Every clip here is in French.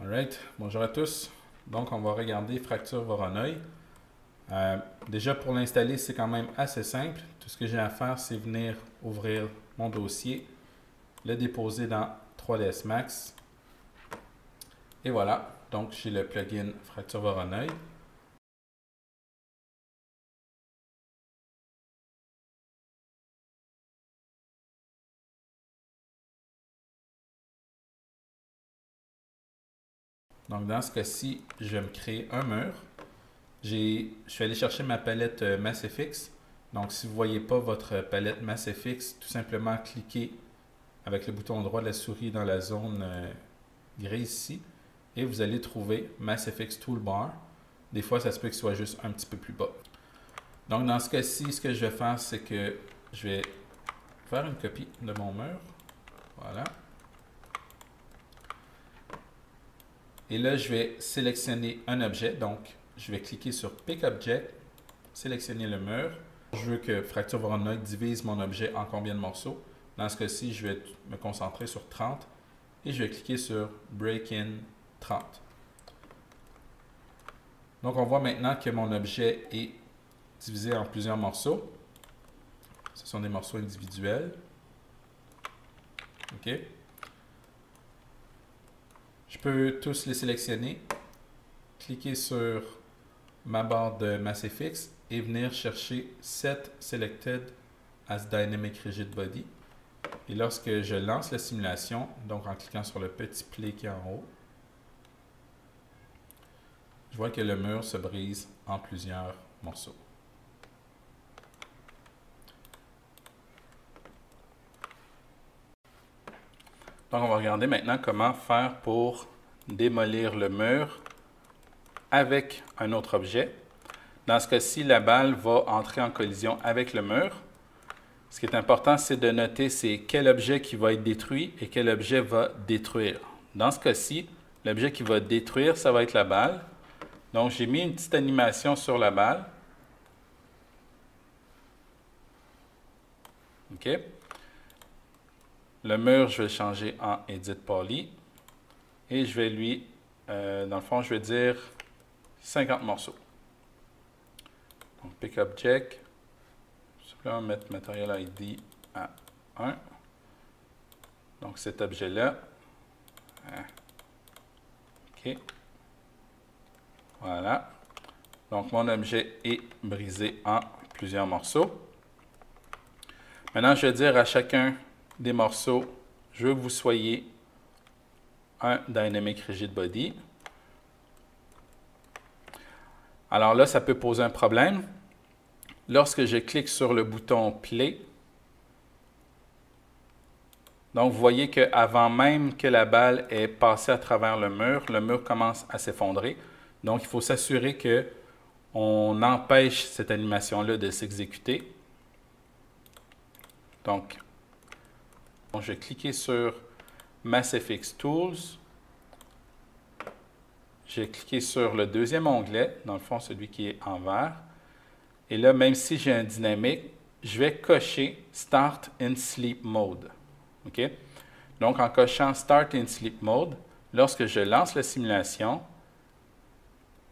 Alright, bonjour à tous. Donc, on va regarder Fracture Voronoi. Déjà, pour l'installer, c'est quand même assez simple. Tout ce que j'ai à faire, c'est venir ouvrir mon dossier, le déposer dans 3ds Max. Et voilà, donc j'ai le plugin Fracture Voronoi. Donc, dans ce cas-ci, je vais me créer un mur. Je suis allé chercher ma palette MassFX. Donc, si vous ne voyez pas votre palette MassFX, tout simplement cliquez avec le bouton droit de la souris dans la zone grise ici et vous allez trouver MassFX Toolbar. Des fois, ça se peut que ce soit juste un petit peu plus bas. Donc, dans ce cas-ci, ce que je vais faire, c'est que je vais faire une copie de mon mur. Voilà. Et là, je vais sélectionner un objet. Donc, je vais cliquer sur Pick Object, sélectionner le mur. Je veux que Fracture Voronoi divise mon objet en combien de morceaux. Dans ce cas-ci, je vais me concentrer sur 30 et je vais cliquer sur Break-in 30. Donc, on voit maintenant que mon objet est divisé en plusieurs morceaux. Ce sont des morceaux individuels. OK. Je peux tous les sélectionner, cliquer sur ma barre de MassFX et venir chercher Set Selected as Dynamic Rigid Body. Et lorsque je lance la simulation, donc en cliquant sur le petit play qui est en haut, je vois que le mur se brise en plusieurs morceaux. Donc, on va regarder maintenant comment faire pour démolir le mur avec un autre objet. Dans ce cas-ci, la balle va entrer en collision avec le mur. Ce qui est important, c'est de noter c'est quel objet qui va être détruit et quel objet va détruire. Dans ce cas-ci, l'objet qui va détruire, ça va être la balle. Donc, j'ai mis une petite animation sur la balle. OK. Le mur, je vais le changer en Edit Poly. Et je vais lui, dans le fond, je vais dire 50 morceaux. Donc, Pick Object. Je vais mettre Material ID à 1. Donc, cet objet-là. OK. Voilà. Donc, mon objet est brisé en plusieurs morceaux. Maintenant, je vais dire à chacun des morceaux, je veux que vous soyez un Dynamic Rigid Body. Alors là, ça peut poser un problème. Lorsque je clique sur le bouton Play, donc vous voyez qu'avant même que la balle ait passé à travers le mur commence à s'effondrer. Donc, il faut s'assurer qu'on empêche cette animation-là de s'exécuter. Donc, je vais cliquer sur MassFX Tools. Je vais cliquer sur le deuxième onglet, dans le fond, celui qui est en vert. Et là, même si j'ai un dynamique, je vais cocher Start in Sleep Mode. OK? Donc, en cochant Start in Sleep Mode, lorsque je lance la simulation,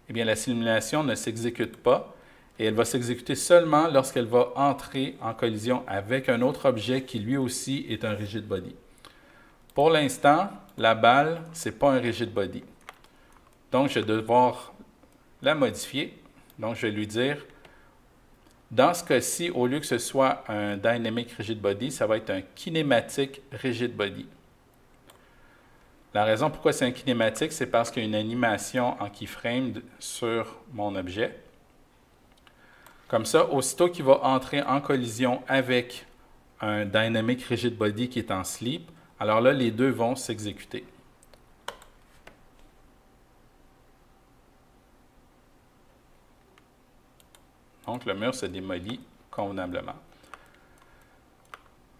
eh bien, la simulation ne s'exécute pas et elle va s'exécuter seulement lorsqu'elle va entrer en collision avec un autre objet qui lui aussi est un rigid body. Pour l'instant, la balle, ce n'est pas un rigid body. Donc, je vais devoir la modifier. Donc, je vais lui dire, dans ce cas-ci, au lieu que ce soit un Dynamic Rigid Body, ça va être un Kinematic Rigid Body. La raison pourquoi c'est un kinématique, c'est parce qu'il y a une animation en keyframe sur mon objet. Comme ça, aussitôt qu'il va entrer en collision avec un Dynamic Rigid Body qui est en sleep, alors là, les deux vont s'exécuter. Donc, le mur se démolit convenablement.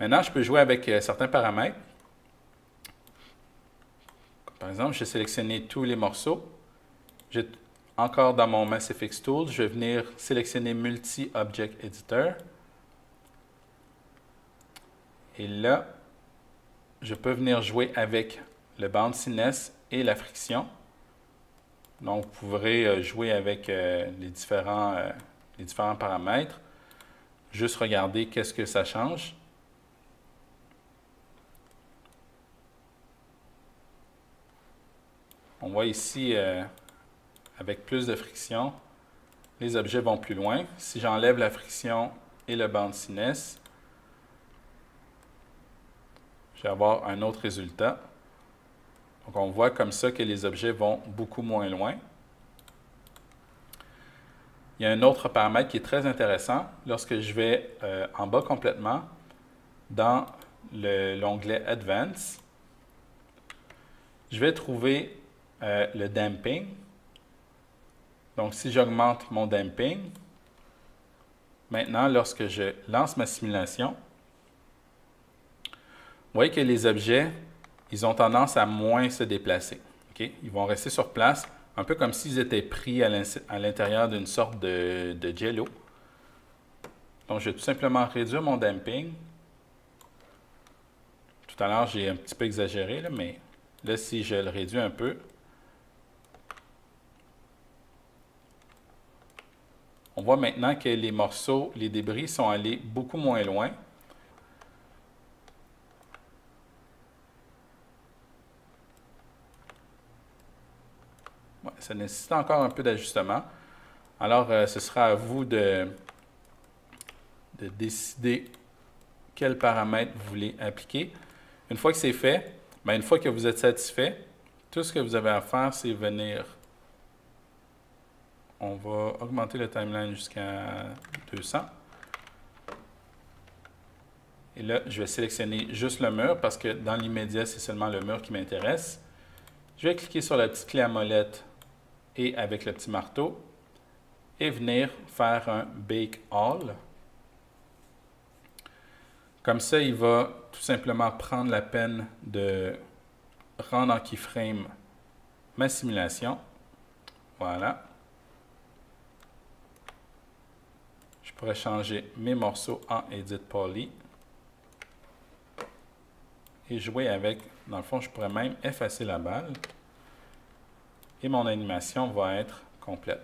Maintenant, je peux jouer avec certains paramètres. Par exemple, je vais sélectionner tous les morceaux. Encore dans mon MassFX Tool, je vais venir sélectionner Multi-Object Editor. Et là, je peux venir jouer avec le bounciness et la friction. Donc, vous pourrez jouer avec les différents paramètres. Juste regarder qu'est-ce que ça change. On voit ici, avec plus de friction, les objets vont plus loin. Si j'enlève la friction et le bounciness, je vais avoir un autre résultat. Donc, on voit comme ça que les objets vont beaucoup moins loin. Il y a un autre paramètre qui est très intéressant. Lorsque je vais en bas complètement, dans l'onglet Advanced, je vais trouver le damping. Donc, si j'augmente mon damping, maintenant, lorsque je lance ma simulation, vous voyez que les objets, ils ont tendance à moins se déplacer. Okay? Ils vont rester sur place, un peu comme s'ils étaient pris à l'intérieur d'une sorte de jello. Donc, je vais tout simplement réduire mon damping. Tout à l'heure, j'ai un petit peu exagéré, là, mais là, si je le réduis un peu, on voit maintenant que les morceaux, les débris sont allés beaucoup moins loin. Ouais, ça nécessite encore un peu d'ajustement. Alors, ce sera à vous de décider quels paramètres vous voulez appliquer. Une fois que c'est fait, bien, une fois que vous êtes satisfait, tout ce que vous avez à faire, c'est venir. On va augmenter le timeline jusqu'à 200. Et là, je vais sélectionner juste le mur parce que dans l'immédiat, c'est seulement le mur qui m'intéresse. Je vais cliquer sur la petite clé à molette et avec le petit marteau et venir faire un Bake All. Comme ça, il va tout simplement prendre la peine de rendre en keyframe ma simulation. Voilà. Je pourrais changer mes morceaux en Edit Poly et jouer avec. Dans le fond, je pourrais même effacer la balle et mon animation va être complète.